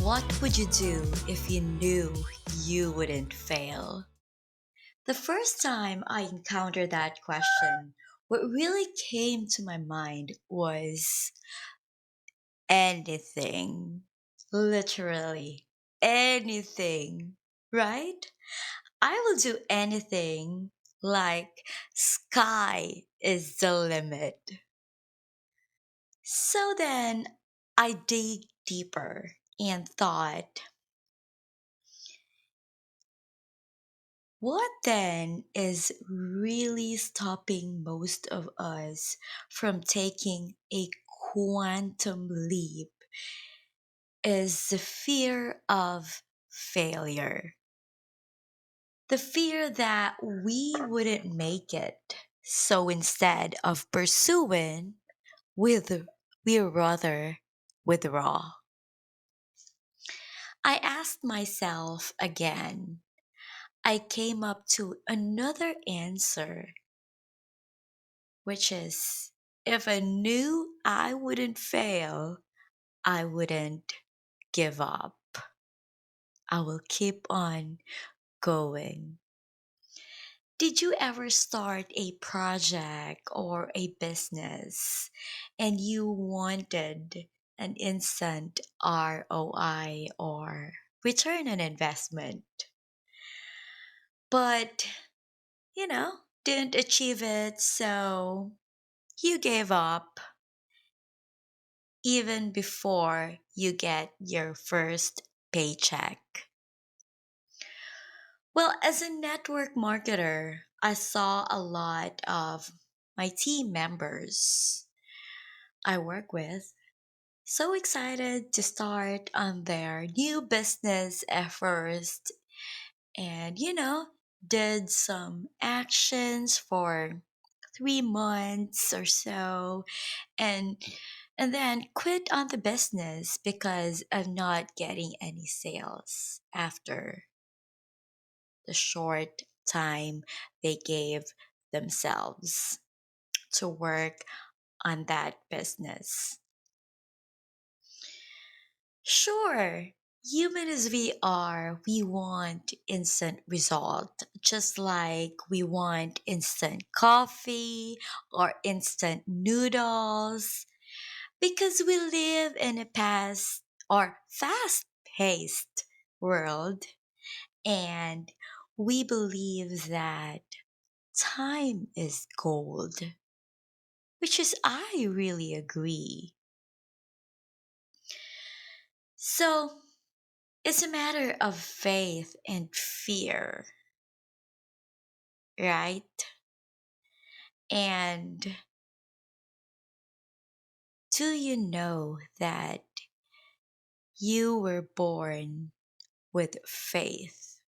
What would you do if you knew you wouldn't fail? The first time I encountered that question, what really came to my mind was anything. Literally anything, right? I will do anything like sky is the limit. So then I dig deeper and thought, what then is really stopping most of us from taking a quantum leap is the fear of failure. The fear that we wouldn't make it. So instead of pursuing, with we rather withdraw. I asked myself again. I came up to another answer, which is if I knew I wouldn't fail, I wouldn't give up. I will keep on going. Did you ever start a project or a business and you wanted an instant ROI or return on investment, but didn't achieve it, so you gave up even before you get your first paycheck? Well, as a network marketer, I saw a lot of my team members I work with so excited to start on their new business at first and, did some actions for 3 months or so and then quit on the business because of not getting any sales after the short time they gave themselves to work on that business. Sure, human as we are, we want instant result, just like we want instant coffee or instant noodles because we live in a past or fast-paced world and we believe that time is gold, which is I really agree. So, it's a matter of faith and fear, right? And do you know that you were born with faith?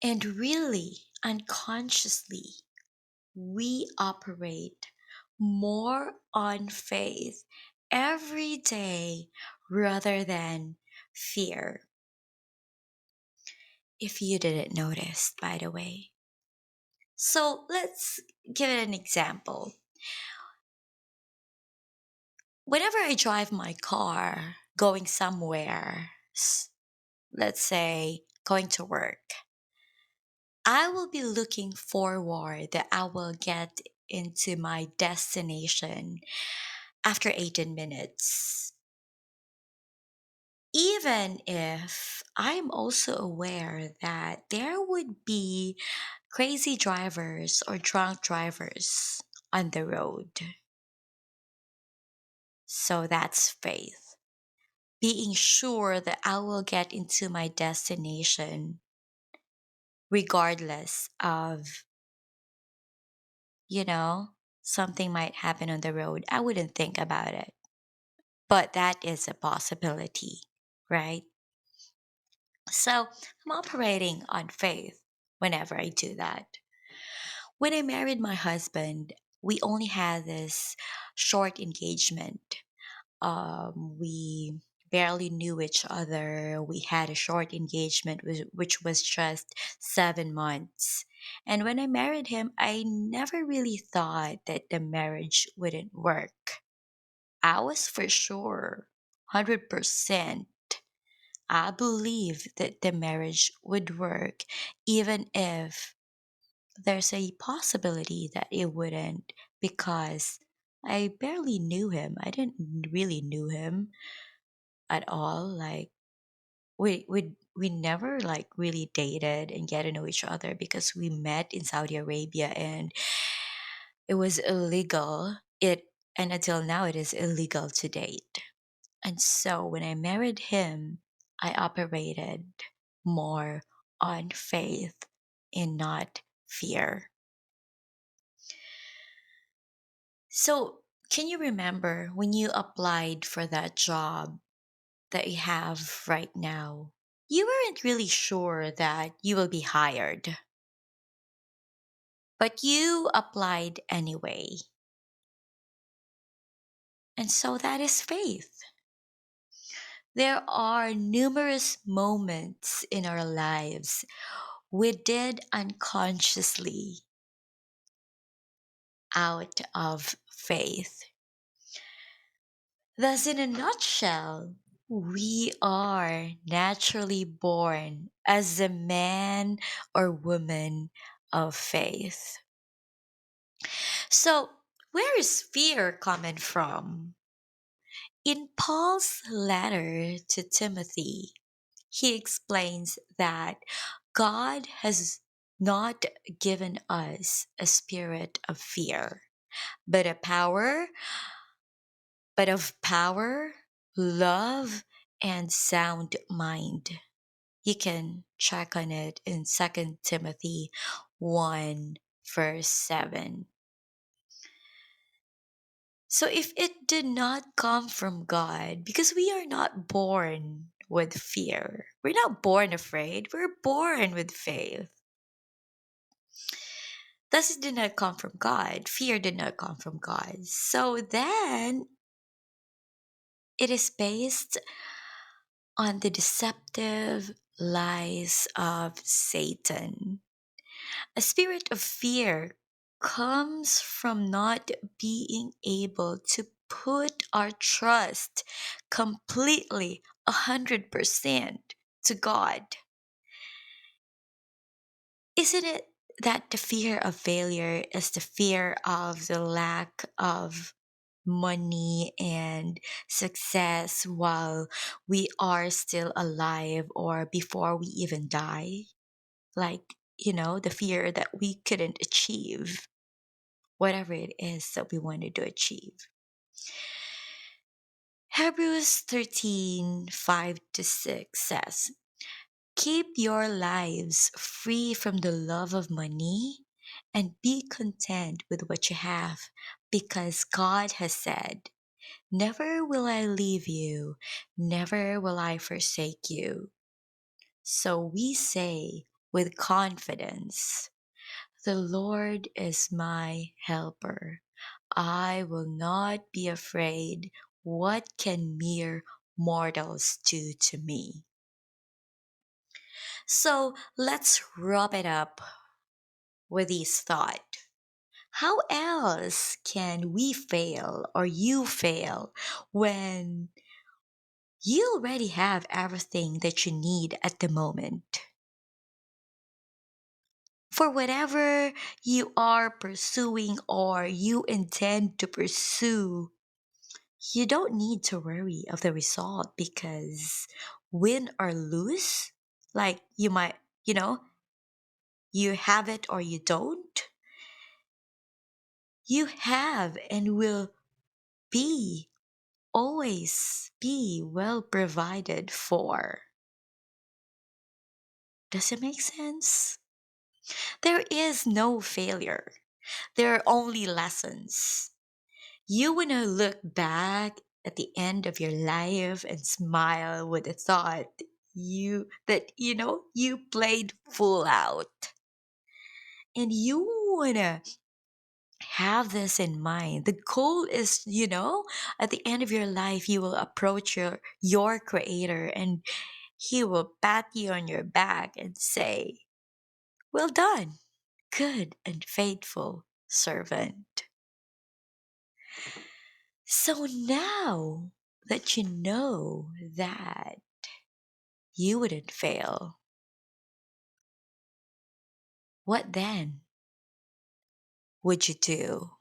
And really, unconsciously, we operate more on faith every day rather than fear. If you didn't notice, by the way. So let's give it an example. Whenever I drive my car going somewhere, let's say going to work, I will be looking forward that I will get into my destination after 18 minutes. Even if I'm also aware that there would be crazy drivers or drunk drivers on the road. So that's faith. Being sure that I will get into my destination regardless of, you know, something might happen on the road. I wouldn't think about it. But that is a possibility, right? So I'm operating on faith whenever I do that. When I married my husband, we only had this short engagement. We barely knew each other. We had a short engagement, which was just 7 months. And when I married him, I never really thought that the marriage wouldn't work. I was for sure 100%. I believe that the marriage would work even if there's a possibility that it wouldn't, because I barely knew him. I didn't really knew him at all. Like we never like really dated and get to know each other because we met in Saudi Arabia, and it was illegal. It and until now it is illegal to date. And so when I married him, I operated more on faith and not fear. So, can you remember when you applied for that job that you have right now? You weren't really sure that you will be hired, but you applied anyway. And so that is faith. There are numerous moments in our lives we did unconsciously out of faith. Thus, in a nutshell, we are naturally born as a man or woman of faith. So, where is fear coming from? In Paul's letter to Timothy, he explains that God has not given us a spirit of fear, but a power, but of power, love, and sound mind. You can check on it in Second Timothy 1, verse 7. So if it did not come from God, because we are not born with fear, we're not born afraid, we're born with faith. Thus, it did not come from God. Fear did not come from God. So then it is based on the deceptive lies of Satan. A spirit of fear comes from not being able to put our trust completely 100% to God. Isn't it that the fear of failure is the fear of the lack of money and success while we are still alive or before we even die? Like, the fear that we couldn't achieve whatever it is that we wanted to achieve. Hebrews 13:5-6 says, keep your lives free from the love of money and be content with what you have, because God has said, never will I leave you, never will I forsake you. So we say with confidence, the Lord is my helper. I will not be afraid. What can mere mortals do to me? So let's wrap it up with this thought. How else can we fail or you fail when you already have everything that you need at the moment? For whatever you are pursuing or you intend to pursue, you don't need to worry of the result, because win or lose, like you might, you have it or you don't, you have and will be always be well provided for. Does it make sense? There is no failure. There are only lessons. You want to look back at the end of your life and smile with the thought you played full out. And you want to have this in mind. The goal is, at the end of your life you will approach your creator, and he will pat you on your back and say, well done, good and faithful servant. So now that you know that you wouldn't fail, what then would you do?